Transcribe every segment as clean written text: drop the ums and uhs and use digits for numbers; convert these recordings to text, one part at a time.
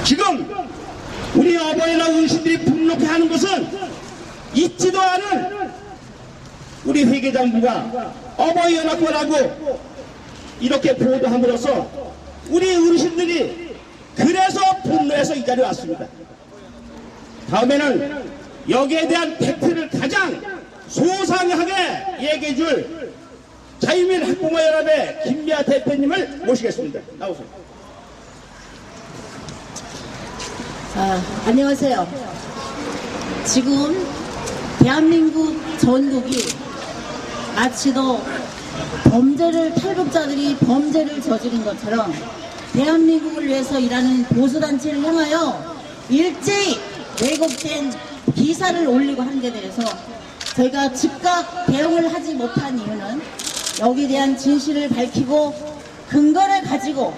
지금 우리 어버이날 어르신들이 분노케 하는 것은 있지도 않은 우리 회계장부가 어버이연합회라고 이렇게 보도함으로써 우리 어르신들이 그래서 분노해서 이 자리에 왔습니다. 다음에는 여기에 대한 팩트를 가장 소상하게 얘기해줄 자유민학부모연합의 김미아 대표님을 모시겠습니다. 나오세요. 안녕하세요. 지금 대한민국 전국이 마치도 탈북자들이 범죄를 저지른 것처럼 대한민국을 위해서 일하는 보수단체를 향하여 일제히 왜곡된 기사를 올리고 한 데 대해서 저희가 즉각 대응을 하지 못한 이유는 여기에 대한 진실을 밝히고 근거를 가지고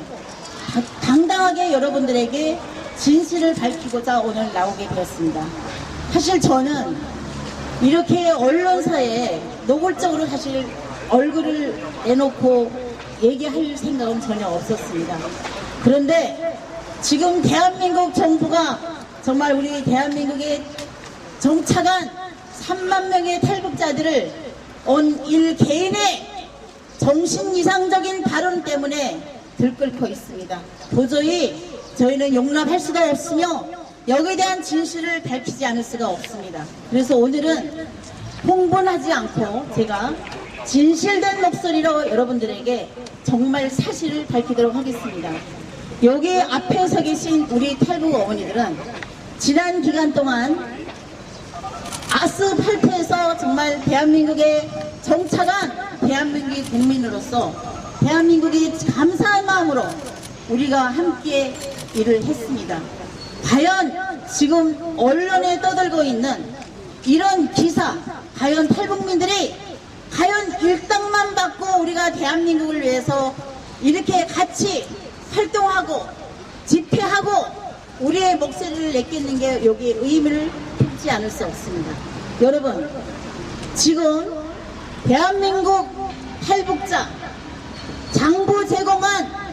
당당하게 여러분들에게 진실을 밝히고자 오늘 나오게 되었습니다. 사실 저는 이렇게 언론사에 노골적으로 사실 얼굴을 내놓고 얘기할 생각은 전혀 없었습니다. 그런데 지금 대한민국 정부가 정말 우리 대한민국에 정착한 3만 명의 탈북자들을 일개인의 정신 이상적인 발언 때문에 들끓고 있습니다. 도저히 저희는 용납할 수가 없으며 여기에 대한 진실을 밝히지 않을 수가 없습니다. 그래서 오늘은 홍보하지 않고 제가 진실된 목소리로 여러분들에게 정말 사실을 밝히도록 하겠습니다. 여기 앞에 서 계신 우리 탈북 어머니들은 지난 기간 동안 아스팔트에서 정말 대한민국에 정착한 대한민국의 국민으로서 대한민국이 감사한 마음으로 우리가 함께 일을 했습니다. 과연 지금 언론에 떠들고 있는 이런 기사, 과연 탈북민들이 과연 일당만 받고 우리가 대한민국을 위해서 이렇게 같이 활동하고 집회하고 우리의 목소리를 내겠는 게 여기에 의미를 품지 않을 수 없습니다. 여러분, 지금 대한민국 탈북자 장부 제공안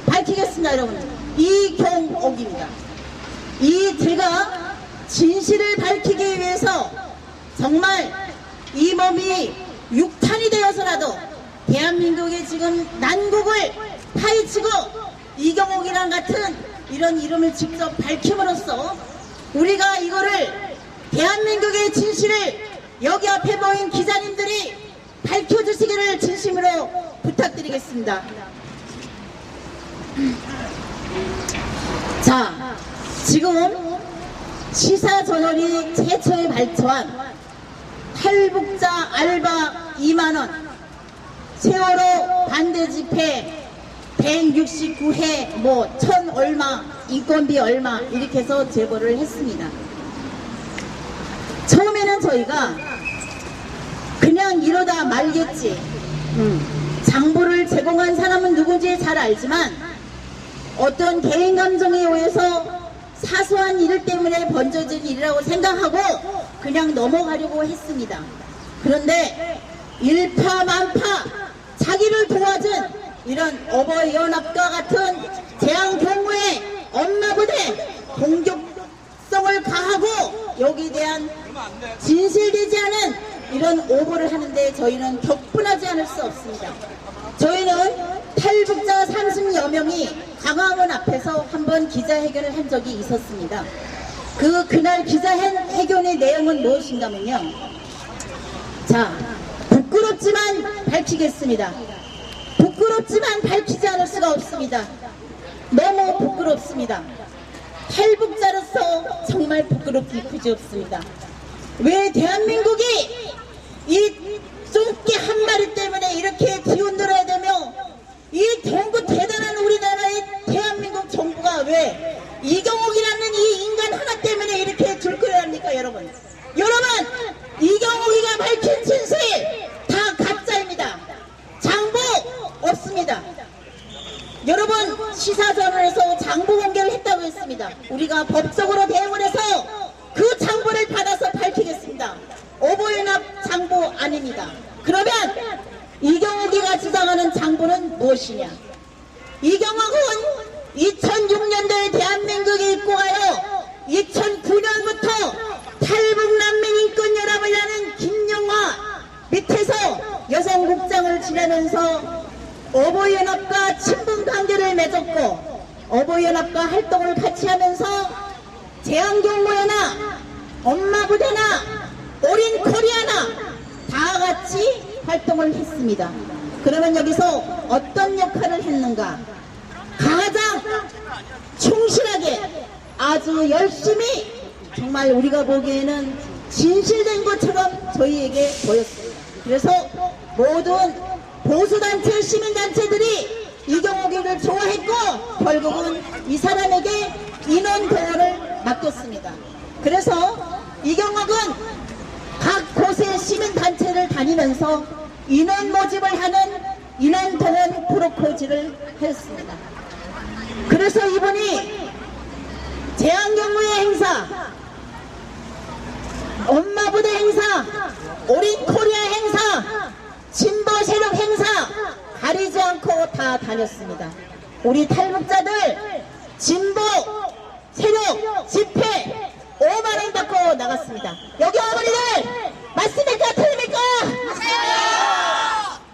밝히겠습니다. 여러분, 이경옥입니다. 제가 진실을 밝히기 위해서 정말 이 몸이 육탄이 되어서라도 대한민국의 지금 난국을 파헤치고 이경옥이랑 같은 이런 이름을 직접 밝힘으로써 우리가 이거를 대한민국의 진실을 여기 앞에 모인 기자님들이 밝혀주시기를 진심으로 부탁드리겠습니다. 자, 지금 시사저널이 최초에 발표한 탈북자 알바 2만원 세월호 반대 집회 169회 1000 얼마 인건비 얼마 이렇게 해서 제보를 했습니다. 처음에는 저희가 그냥 이러다 말겠지, 장부를 제공한 사람은 누군지 잘 알지만 어떤 개인 감정에 의해서 사소한 일 때문에 번져진 일이라고 생각하고 그냥 넘어가려고 했습니다. 그런데 일파만파 자기를 도와준 이런 어버이연합과 같은 재앙경무의 엄마부대 공격성을 가하고 여기에 대한 진실되지 않은 이런 오보를 하는데 저희는 격분하지 않을 수 없습니다. 저희는 탈북자 30여 명이 광화문 앞에서 한번 기자회견을 한 적이 있었습니다. 그날 기자회견의 내용은 무엇인가면요. 자, 부끄럽지만 밝히겠습니다. 부끄럽지만 밝히지 않을 수가 없습니다. 너무 부끄럽습니다. 탈북자로서 정말 부끄럽기 그지없습니다. 왜 대한민국이 이 쫑끼 한 마리 때문에 이렇게 뒤흔들어야 되며 이 대단한 우리나라의 대한민국 정부가 왜 이경옥이라는 이 인간 하나 때문에 이렇게 들끓여야 합니까? 여러분, 이경옥이가 밝힌 진실 다 가짜입니다. 장부 없습니다. 여러분, 시사저널에서 장부 공개를 했다고 했습니다. 우리가 법적으로 대응을 해서 그 장부를 받아서 밝히겠습니다. 어버이연합 장부 아닙니다. 그러면 이경옥이가 주장하는 장부는 무엇이냐? 이경옥은 2006년도에 대한민국 내줬고 어버이연합과 활동을 같이 하면서 재앙경무회나 엄마부대나 오린 코리아나 다 같이 활동을 했습니다. 그러면 여기서 어떤 역할을 했는가? 가장 충실하게 아주 열심히 정말 우리가 보기에는 진실된 것처럼 저희에게 보였습니다. 그래서 모든 보수단체, 시민단체들이 이경옥이를 좋아했고 결국은 이 사람에게 인원 동원을 맡겼습니다. 그래서 이경옥은 각 곳의 시민단체를 다니면서 인원 모집을 하는 인원 동원 프로포즈를 했습니다. 그래서 이분이 재앙경무회 행사, 엄마부대 행사, 오린 코리아 행사, 진보 세력 행사 가리지 않고 다 다녔습니다. 우리 탈북자들 진보 세력 집회 5만원 받고 나갔습니다. 여기 어머니들 맞습니까? 틀립니까?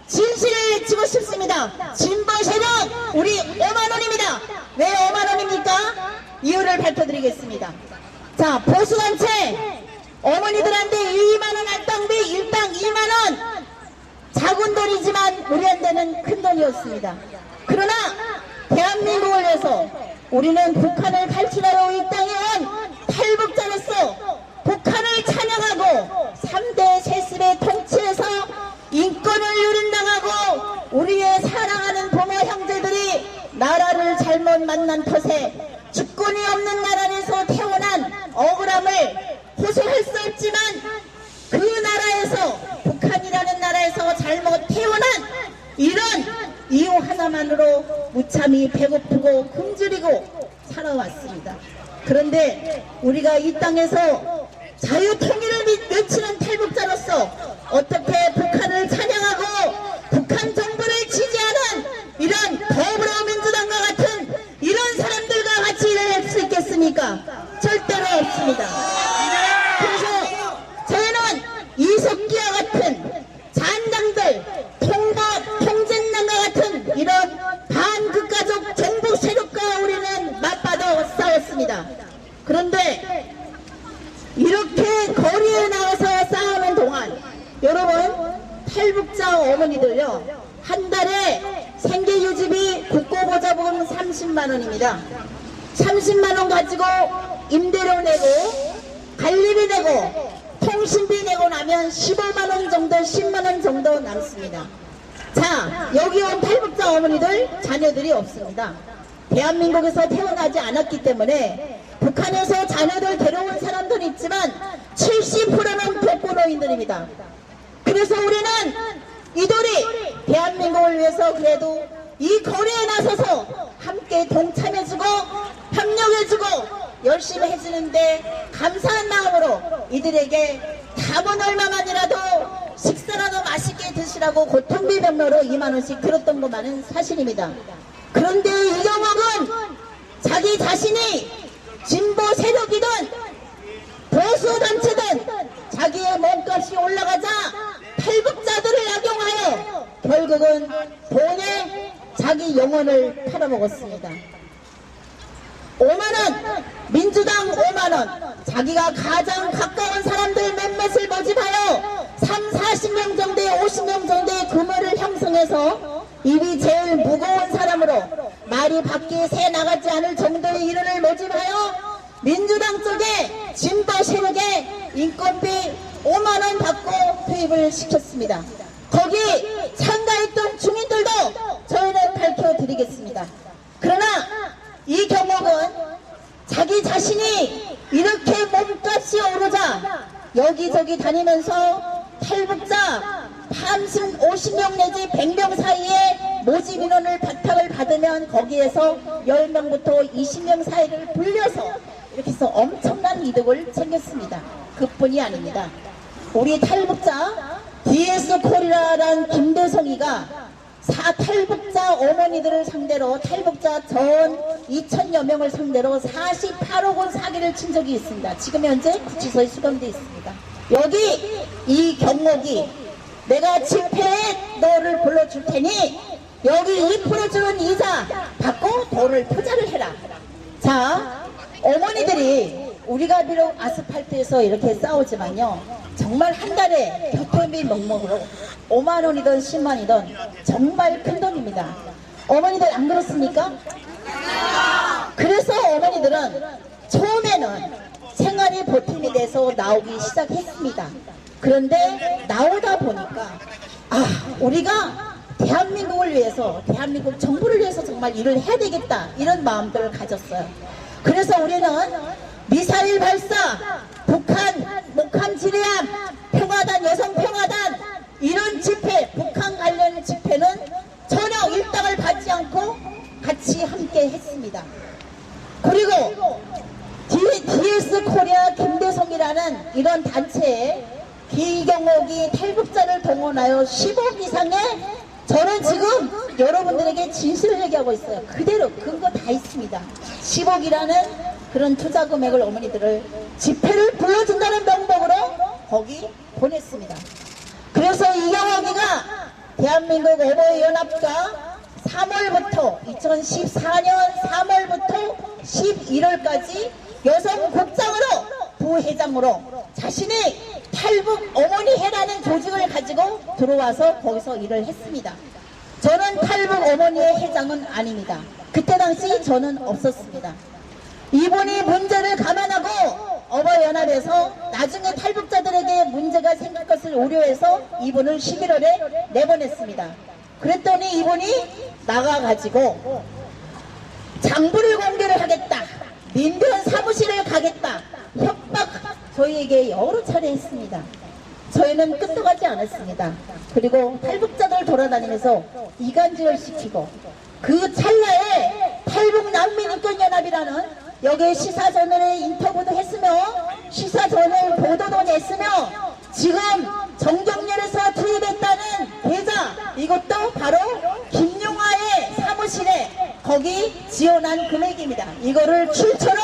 진실을 외치고 싶습니다. 진보 세력 우리 5만원입니다. 왜 5만원입니까? 이유를 밝혀드리겠습니다. 자, 보수단체 어머니들한테 2만원 할당비 일당 2만원 작은 돈이지만 우리한테는 큰 돈이었습니다. 그러나 대한민국을 위해서 우리는 북한을 탈출하러 이 땅에 온 탈북자로서 북한을 찬양하고 3대 세습의 통치에서 인권을 유린당하고 우리의 사랑하는 부모 형제들이 나라를 잘못 만난 탓에 주권이 없는 나라에서 태어난 억울함을 호소할 수 없지만 그 나라에서 북한이라는 나라에서 잘못 태어난 이런 이유 하나만으로 무참히 배고프고 굶주리고 살아왔습니다. 그런데 우리가 이 땅에서 자유통일을 외치는 탈북자로서 어떻게 북한을 찬양하고 북한 정부를 지지하는 이런 더불어민주당과 같은 이런 사람들과 같이 일할 수 있겠습니까? 절대로 없습니다. 그래서 저희는 이석기와 같은 잔당들, 통젠당과 같은 이런 반극가족 정부 세력과 우리는 맞받아 싸웠습니다. 그런데 이렇게 거리에 나와서 싸우는 동안 여러분 탈북자 어머니들요 한 달에 생계유지비 국고보자금 30만원입니다. 30만원 가지고 임대료 내고 관리비 내고 통신비 내고 나면 15만원 정도 10만원 정도 남습니다. 자, 여기 온 탈북자 어머니들 자녀들이 없습니다. 대한민국에서 태어나지 않았기 때문에 북한에서 자녀들 데려온 사람들은 있지만 70%는 독거노인들입니다. 그래서 우리는 이들이 대한민국을 위해서 그래도 이 거리에 나서서 함께 동참해주고 협력해주고 열심히 해주는데 감사한 마음으로 이들에게 담은 얼마만이라도 식사라도 맛있게 드시라고 고통비 병로로 2만원씩 들었던 것만은 사실입니다. 그런데 이경옥은 자기 자신이 진보 세력이든 보수단체든 자기의 몸값이 올라가자 탈북자들을 악용하여 결국은 돈에 자기 영혼을 팔아먹었습니다. 5만원, 민주당 5만원, 자기가 가장 가까운 사람들 몇몇을 모집하여 40명 정도의 50명 정도의 규모를 형성해서 입이 제일 무거운 사람으로 말이 밖에 새 나가지 않을 정도의 인원을 모집하여 민주당 쪽에 진보 세력에 인건비 5만원 받고 투입을 시켰습니다. 거기 참가했던 주민들도 저희는 밝혀드리겠습니다. 그러나 이 경옥은 자기 자신이 이렇게 몸값이 오르자 여기저기 다니면서 탈북자 50명 내지 100명 사이에 모집 인원을 바탕을 받으면 거기에서 10명부터 20명 사이를 불려서 이렇게 해서 엄청난 이득을 챙겼습니다. 그뿐이 아닙니다. 우리 탈북자 DS 코리아라는 김대성이가 탈북자 어머니들을 상대로 탈북자 전 2천여 명을 상대로 48억 원 사기를 친 적이 있습니다. 지금 현재 구치소에 수감되어 있습니다. 여기 이 경옥이 내가 집회에 너를 불러줄 테니 여기 2% 주는 이자 받고 돈을 투자를 해라. 자, 어머니들이 우리가 비록 아스팔트에서 이렇게 싸우지만요, 정말 한 달에 교통비 명목으로 5만 원이든 10만이든 정말 큰 돈입니다. 어머니들 안 그렇습니까? 그래서 어머니들은 처음에는 생활이 보탬이 돼서 나오기 시작했습니다. 그런데 나오다 보니까 우리가 대한민국을 위해서, 대한민국 정부를 위해서 정말 일을 해야 되겠다, 이런 마음들을 가졌어요. 그래서 우리는 미사일 발사, 북한 목함 지뢰함, 평화단, 여성평화단, 이런 집회, 북한 관련 집회는 전혀 일당을 받지 않고 같이 함께 했습니다. 그리고 DS 코리아 김대성이라는 이런 단체에 기경옥이 탈북자를 동원하여 10억 이상의, 저는 지금 여러분들에게 진실을 얘기하고 있어요. 그대로 근거 다 있습니다. 10억이라는 그런 투자 금액을 어머니들을 집회를 불러준다는 명목으로 거기 보냈습니다. 그래서 이경옥이가 대한민국 어버이연합과 3월부터 2014년 3월부터 11월까지 여성국장으로 부회장으로 자신이 탈북 어머니회라는 조직을 가지고 들어와서 거기서 일을 했습니다. 저는 탈북 어머니회 회장은 아닙니다. 그때 당시 저는 없었습니다. 이분이 문제를 감안하고 어버이연합에서 나중에 탈북자들에게 문제가 생길 것을 우려해서 이분을 11월에 내보냈습니다. 그랬더니 이분이 나가가지고 장부를 공개를 하겠다, 민변 사무실에 가겠다, 협박 저희에게 여러 차례 했습니다. 저희는 끝도 가지 않았습니다. 그리고 탈북자들 돌아다니면서 이간질을 시키고, 그 찰나에 탈북난민인권연합이라는 여기 시사저널에 인터뷰도 했으며 시사저널 보도도 냈으며 지금 정경련에서 투입했다는 계좌, 이것도 바로 김용화의 사무실에 거기 지원한 금액입니다. 이거를 출처로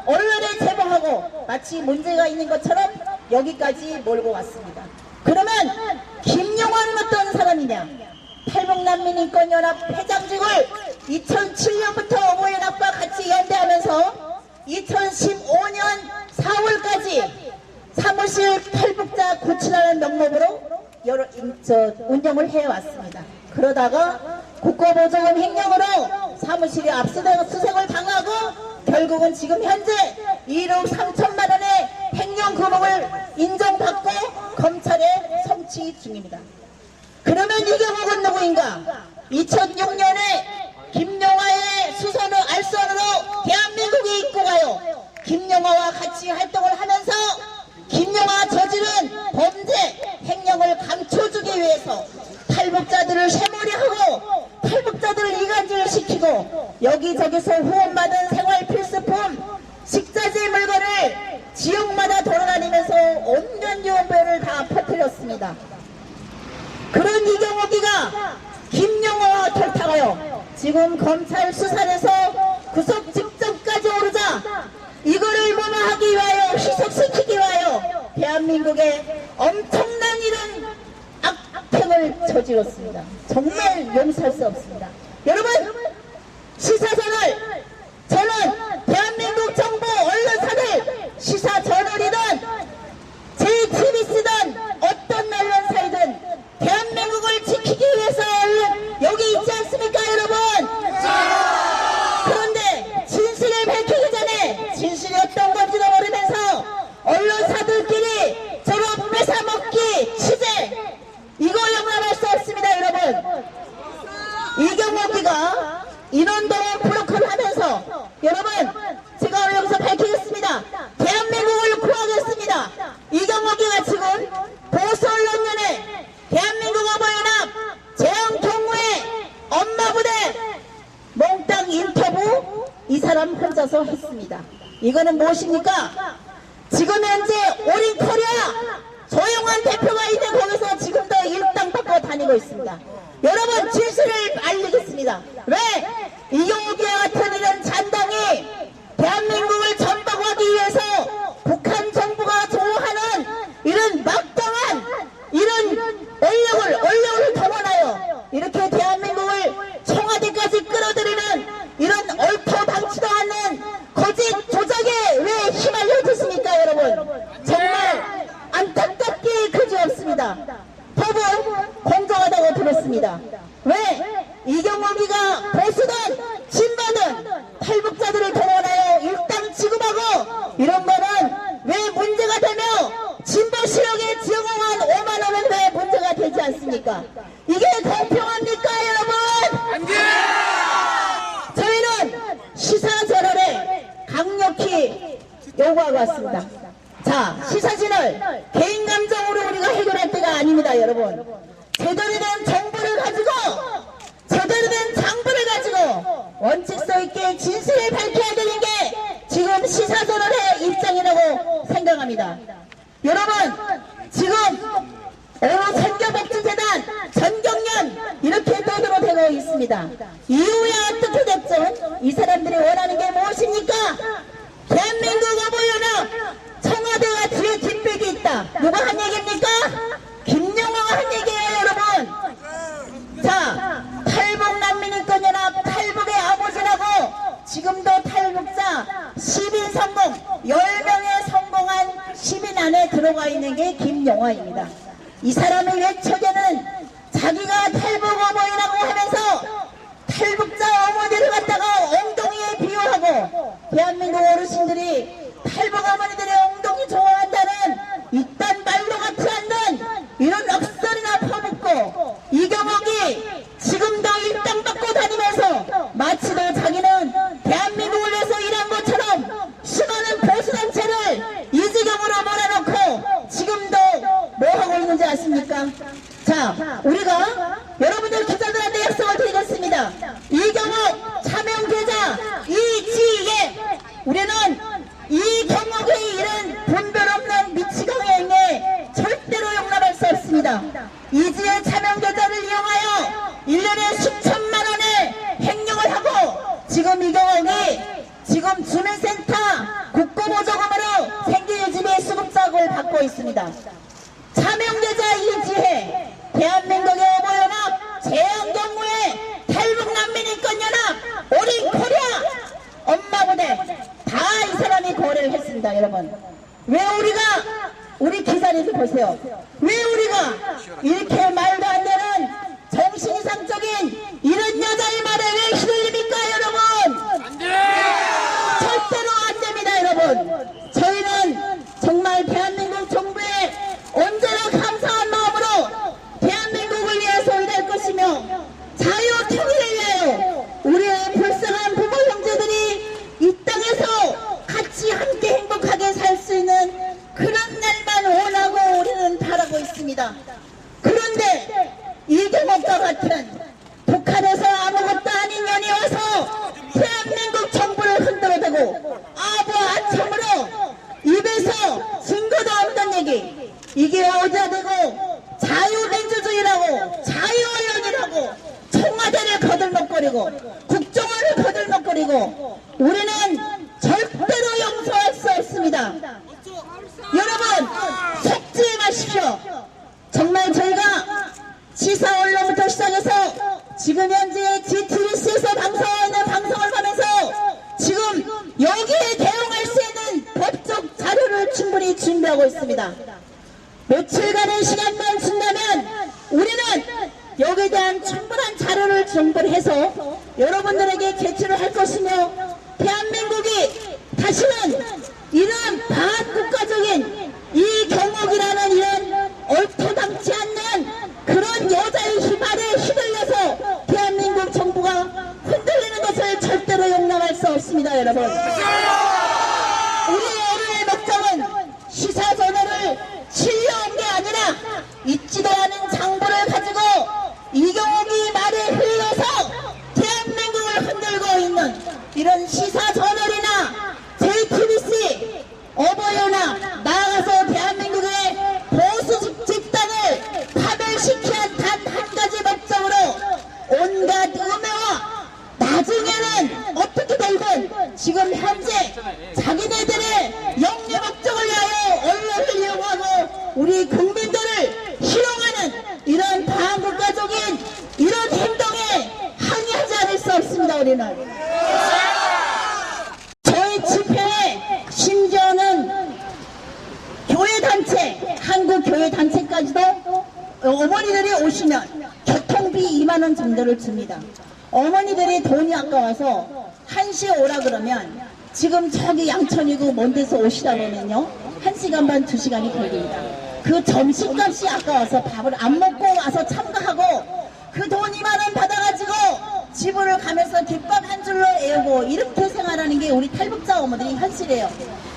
언론에 제보하고 마치 문제가 있는 것처럼 여기까지 몰고 왔습니다. 그러면 김용화는 어떤 사람이냐? 탈북난민인권연합 회장직을 2007년부터 어버이연합과 같이 연대하면서 2015년 4월까지 사무실 탈북자 구출하는 명목으로 운영을 해왔습니다. 그러다가 국고보조금 횡령으로 사무실이 압수수색을 당하고 결국은 지금 현재 1억 3천만 원의 횡령 금액을 인정받고 검찰에 송치 중입니다. 그러면 이경옥은 누구인가? 2006년에 김용화의 수선을 알선으로 대한민국에 입고 가요. 김용화와 같이 활동을 하면서 김용화 저지른 범죄 횡령을 감춰주기 위해서 탈북자들을 쇠몰이하고 탈북자들을 이간질을 시키고 여기저기서 후원받은 생활필수품 식자재 물건을 지역마다 돌아다니면서 온갖 유언배를 다 퍼뜨렸습니다. 그런 이경옥이가 김용화와 결탁하여 지금 검찰 수사에서 구속 직전까지 오르자 이거를 무마하기 위하여 희석시키기 위하여 대한민국에 엄청난 이런 악행을 저질렀습니다. 정말 용서할 수 없습니다. 여러분, 시사저널, 저는 대한민국 정부 언론사들 시사저널이든 JTBC든 어떤 언론사이든 대한민국을 지키기 위해서 여기 있지 않습니까, 여러분? 그런데 진실을 밝히기 전에 진실이 어떤 건지도 모르면서 언론사들끼리 저런 뺏어먹기 취재, 이거 용납할 수 없습니다, 여러분. 이경옥이가 인원동원 브로커를 하면서, 여러분, 제가 여기서 밝히겠습니다. 대한민국을 구하겠습니다. 이경옥이가 지금 보수언론연회 대한민국 어버이연합 재앙경무회 엄마부대 몽땅 인터뷰 이 사람 혼자서 했습니다. 이거는 무엇입니까? 지금 현재 오린코리아 조용한 대표가 있는 거기서 지금도 일당 받고 다니고 있습니다. 여러분, 진실을 알리겠습니다. 왜 이경옥이와 같은 이런 잔당이 대한민국을 전복하기 위해서 북한 정부가 좋아하는 이런 막강한 이런 원력을 동원하여 이렇게 대한민국을 않습니까? 이게 공평합니까, 여러분? 저희는 시사저널에 강력히 요구하고 왔습니다. 자, 시사진을 개인 감정으로 우리가 해결할 때가 아닙니다, 여러분. 제대로 된 정보를 가지고, 제대로 된 장부를 가지고 원칙서 있게 진실을 밝혀야 되는 게 지금 시사저널의 입장이라고 생각합니다. 여러분, 지금 선교복지재단 전경련 이렇게 떠들어 대고 있습니다. 이후에 어떻게 됐죠? 이 사람들이 원하는 게 무엇입니까? 대한민국 어버이연합 청와대가 뒤에 뒷백이 있다. 누가 한 얘기입니까? 김영화가 한 얘기예요, 여러분. 자, 탈북난민인권연합 탈북의 아버지라고 지금도 탈북자 시민 성공 10명의 성공한 시민 안에 들어가 있는 게 김영화입니다. 이 사람의 외척에는 자기가 탈북 어머니라고 하면서 탈북자 어머니를 갖다가 엉덩이에 비유하고 대한민국 어르신들이 탈북 어머니들의 엉덩이 좋아한다는 이딴 말로 같지 않는 이런 억설이나 퍼붓고 이경옥이 지금도 일당 받고 다니면서 마치도 자기는 대한민국을 위해서 일한 것처럼 수많은 보수단체를 이지경으로 몰아넣고 지금도 뭐 하고 있는지 아십니까? 자, 우리가 여러분들 기자들한테 약속을 드리겠습니다. 이경옥 차명계좌 이지혜, 우리는 이경옥의 이런 분별 없는 미치광이 행위에 절대로 용납할 수 없습니다. 이지혜 차명계좌를 이용하여 1년에 수천만 원의 횡령을 하고 지금 이경옥이 지금 주민센터 국고보조금으로 생계유지비 수급작업을 받고 있습니다. 차명계좌 이지혜, 대한민국의 어버이연합, 재앙경무회, 탈북난민인권연합, 오린코리아, 엄마부대 다 이 사람이 거래를 했습니다, 여러분. 왜 우리가, 우리 기사에서 보세요. 왜 우리가 이렇게 말도 안 되는 정신이상적인 이런 여자의 말에 왜 휘둘립니까, 여러분? 절대로 안 됩니다, 여러분. 저희는 정말 대한민국 정부에 언제나 감사한 마음으로 대한민국을 위해서 일할 것이며 자유 통일을 위하여 우리의 불쌍한 부모 형제들이 이 땅에서 같이 함께 행복하게 살 수 있는 그런 날만 원하고 우리는 바라고 있습니다. 그런데 이경옥과 같은 북한에서 아무것도 아닌 년이 와서 대한민국 정부를 흔들어대고 아부아참으로 입에서 증거도 없는 얘기, 이게 어자되고 자유민주주의라고 자유언론이라고 청와대를 거들먹거리고 국정원을 거들먹거리고 우리는 절대로 용서할 수 없습니다. 여러분, 속지 마십시오. 정말 저희가 시사 언론부터 시작해서 지금 현재 GTBC에서 방송하는 방송을 하면서 지금 여기에 대응할 수 있는 법적 자료를 충분히 준비하고 있습니다. 며칠간의 시간만 준다면 우리는 여기에 대한 충분한 자료를 준비해서 여러분들에게 제출을 할 것이며 대한민국이 다시는 이런 반국가적인 이경옥이라는 이런 얼토당치 않는 그런 여자의 휘발에 휘둘려서 대한민국 정부가 흔들리는 것을 절대로 용납할 수 없습니다, 여러분. 우리 오늘의 목적은 시사저널을 실려온 게 아니라 있지도 않은 장부를 가지고 이경옥이 말에 흘려서 대한민국을 흔들고 있는 이런 시사저널이나 JTBC, 어버이연합, 나아가서 대한민국의 보수 집단을 파멸시키는 단 한 가지 목적으로 온갖 음해와 나중에는 어떻게 되든 지금 현재 자기네들의 영리 목적을 위하여 언론을 이용하고 우리 국민들을 희롱하는 이런 반국가적인 이런 행동에 항의하지 않을 수 없습니다. 우리는 저희 집회에 심지어는 교회단체, 한국교회단체까지도 어머니들이 오시면 교통비 2만원 정도를 줍니다. 어머니들이 돈이 아까워서 1시에 오라 그러면 지금 저기 양천이고 먼 데서 오시다 보면요 1시간 반 2시간이 걸립니다. 그 점심값이 아까워서 밥을 안 먹고 와서 참가하고 그 돈 2만 원 받아가지고 집으로 가면서 김밥 한 줄로 애우고 이렇게 생활하는 게 우리 탈북자 어머니의 현실이에요.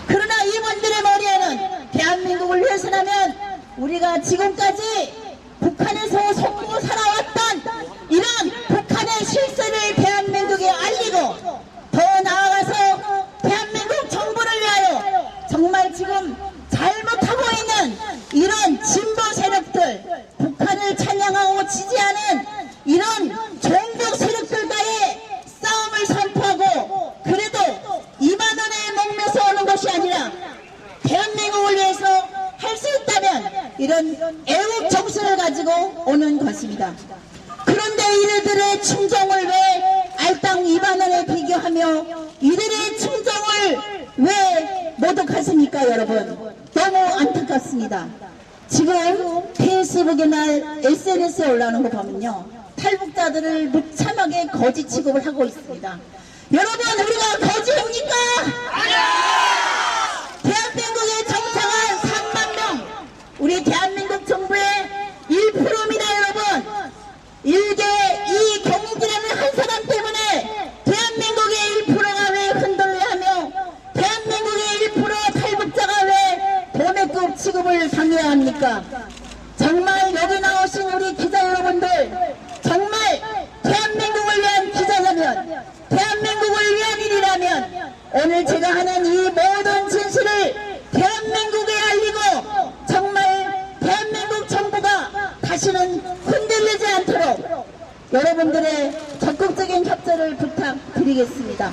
그러나 이분들의 머리에는 대한민국을 위해서라면 우리가 지금까지 북한에서 속고 살아왔던 이런 북한의 실세를 대한민국에 알리고 더 나아가서 대한민국 정부를 위하여 정말 지금 잘못하고 있는 이런 진보 세력들, 북한을 찬양하고 지지하는 이런 종북 세력들과의 싸움을 선포하고 그래도 2만 원에 목매서 오는 것이 아니라 대한민국을 위해서 할 수 있다면 이런 애국 정신을 가지고 오는 것입니다. 그런데 이들의 충정을 왜 알당 2만 원에 비교하며 이들의 충정을 왜 모독하십니까 여러분? 너무 안타깝습니다. 지금 페이스북이나 SNS에 올라오는 거 보면요, 탈북자들을 무참하게 거지 취급을 하고 있습니다. 여러분, 우리가 거지입니까? 대한민국에 정착한 3만 명, 우리 대한민국 정부의 1%입니다 여러분. 일개 이 경기라는 한 사람 때문에 대한민국의 1%가 왜 흔들려 하며 대한민국의 1% 탈북자가 왜 도매급 취급을 당해야 합니까? 정말 여기 나오신 우리 기자 여러분들, 정말 대한민국을 위한 기자라면, 대한민국을 위한 일이라면 오늘 제가 하는 이 모든 진실을 대한민국에 알리고 정말 대한민국 정부가 다시는 흔들리지 않도록 여러분들의 적극적인 협조를 부탁드리겠습니다.